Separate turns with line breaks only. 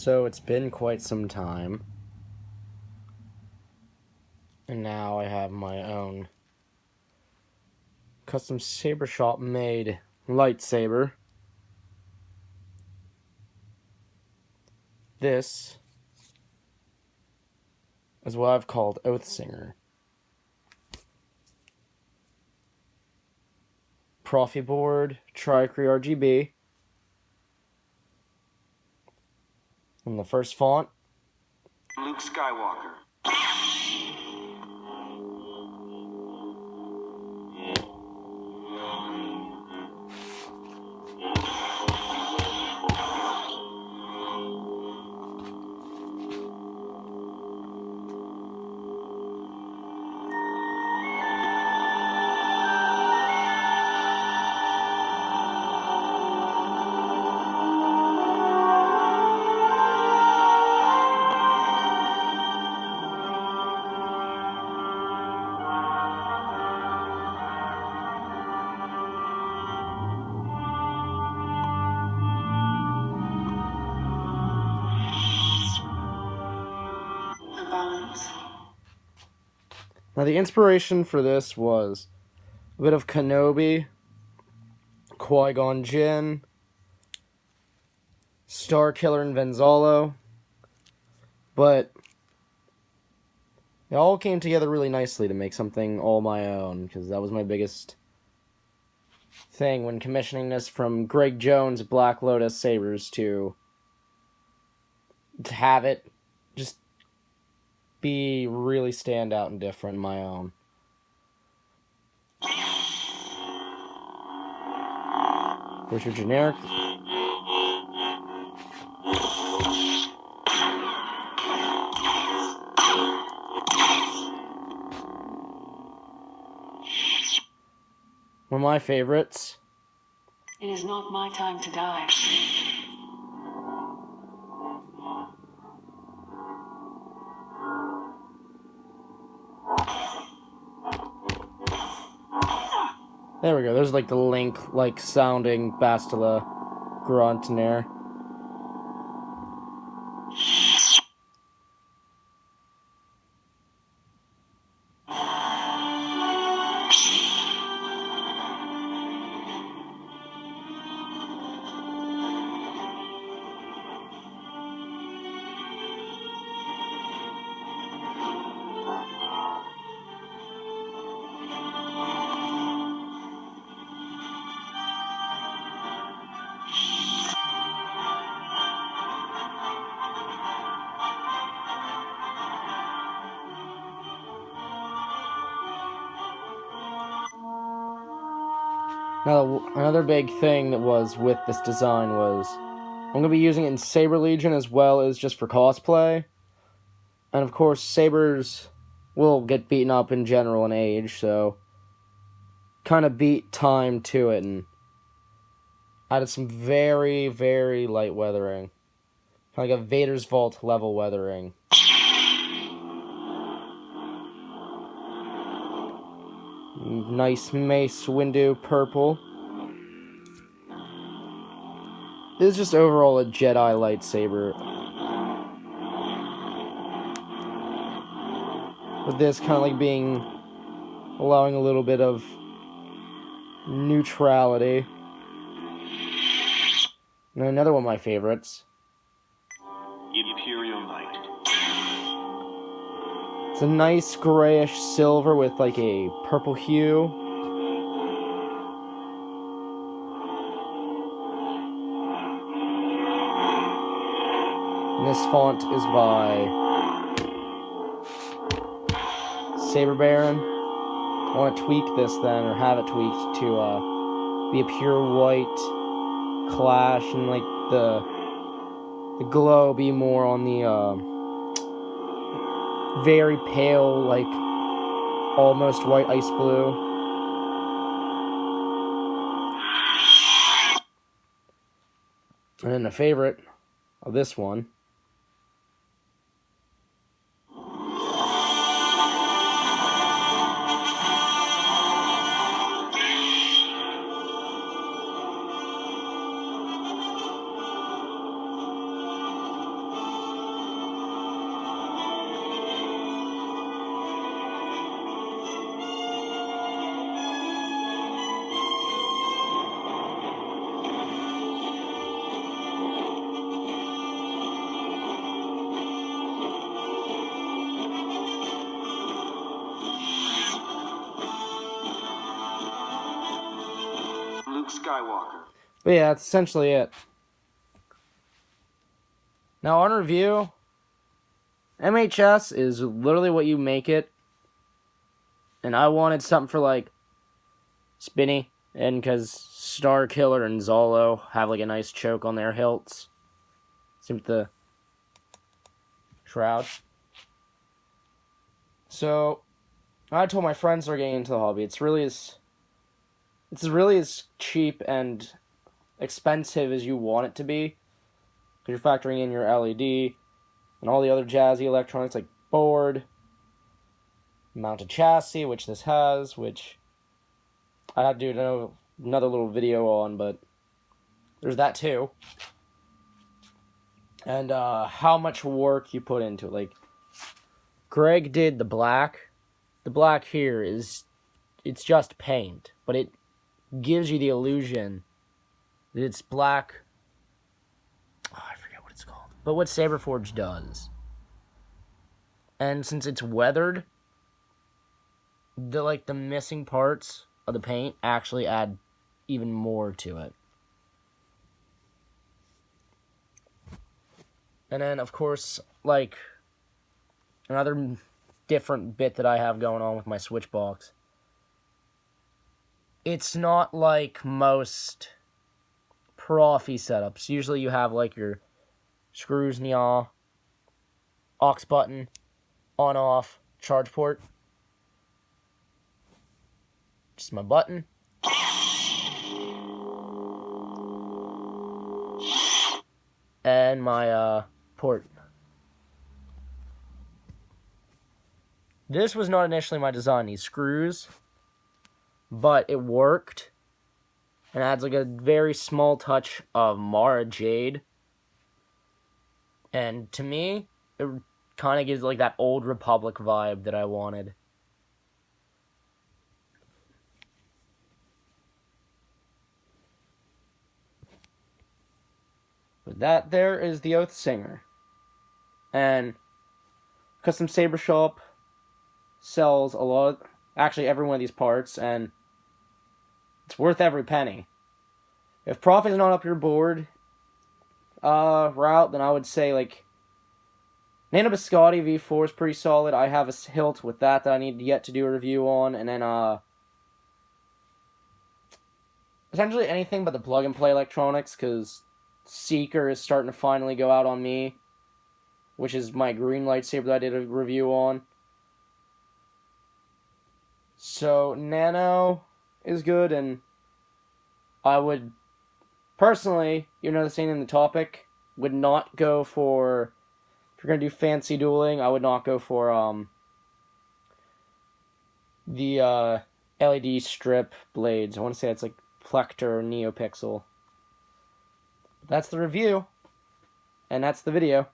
So it's been quite some time, and now I have my own custom Saber shop made lightsaber. This is what I've called Oathsinger. Profi board, Tricree RGB. And the first font,
Luke Skywalker.
Now the inspiration for this was a bit of Kenobi, Qui-Gon Jinn, Starkiller and Venzalo, but it all came together really nicely to make something all my own, because that was my biggest thing when commissioning this from Greg Jones' Black Lotus Sabers to have it just be really stand out and different in my own. Here's your generic. One of my favorites.
It is not my time to die.
There we go. There's like the Link-like sounding Bastila grunt in there. Now, another big thing that was with this design was I'm going to be using it in Saber Legion as well as just for cosplay. And of course, Sabers will get beaten up in general in age, so kind of beat time to it and added some very, very light weathering. Kind of like a Vader's Vault level weathering. Nice Mace Windu purple. This is just overall a Jedi lightsaber. With this kind of like allowing a little bit of neutrality. And another one of my favorites.
Imperial Light.
It's a nice grayish silver with like a purple hue. And this font is by Saber Baron. I want to tweak this then, or have it tweaked to be a pure white clash, and like the glow be more on the very pale, like almost white ice blue. And then a favorite of this one .
Skywalker.
But yeah, that's essentially it. Now, on review, MHS is literally what you make it. And I wanted something for, like, Spinny. And because Star Killer and Zolo have, like, a nice choke on their hilts. Same with the Shroud. So, I told my friends they're getting into the hobby. It's really as cheap and expensive as you want it to be. Because you're factoring in your LED and all the other jazzy electronics like board, mounted chassis, which this has, which I had to do another little video on, but there's that too. And how much work you put into it. Like, Greg did the black. The black here it's just paint, but it gives you the illusion that it's black. Oh, I forget what it's called. But what Saberforge does. And since it's weathered, the missing parts of the paint actually add even more to it. And then, of course, like, another different bit that I have going on with my switch box. It's not like most Profi setups. Usually you have, like, your screws and yaw, aux button, on-off, charge port. Just my button. And my port. This was not initially my design, these screws, but it worked. And adds like a very small touch of Mara Jade. And to me, it kind of gives like that Old Republic vibe that I wanted. But that there is the Oathsinger. And Custom Saber Shop sells a lot, actually every one of these parts, and it's worth every penny. If profit is not up your board route, then I would say like Nano Biscotti V4 is pretty solid. I have a hilt with that I need yet to do a review on, and then essentially anything but the plug and play electronics, because Seeker is starting to finally go out on me, which is my green lightsaber that I did a review on. So Nano is good, and I would personally, even though this ain't in the topic, would not go for, if you're gonna do fancy dueling, I would not go for the LED strip blades. I want to say it's like Plector or Neopixel. That's the review, and that's the video.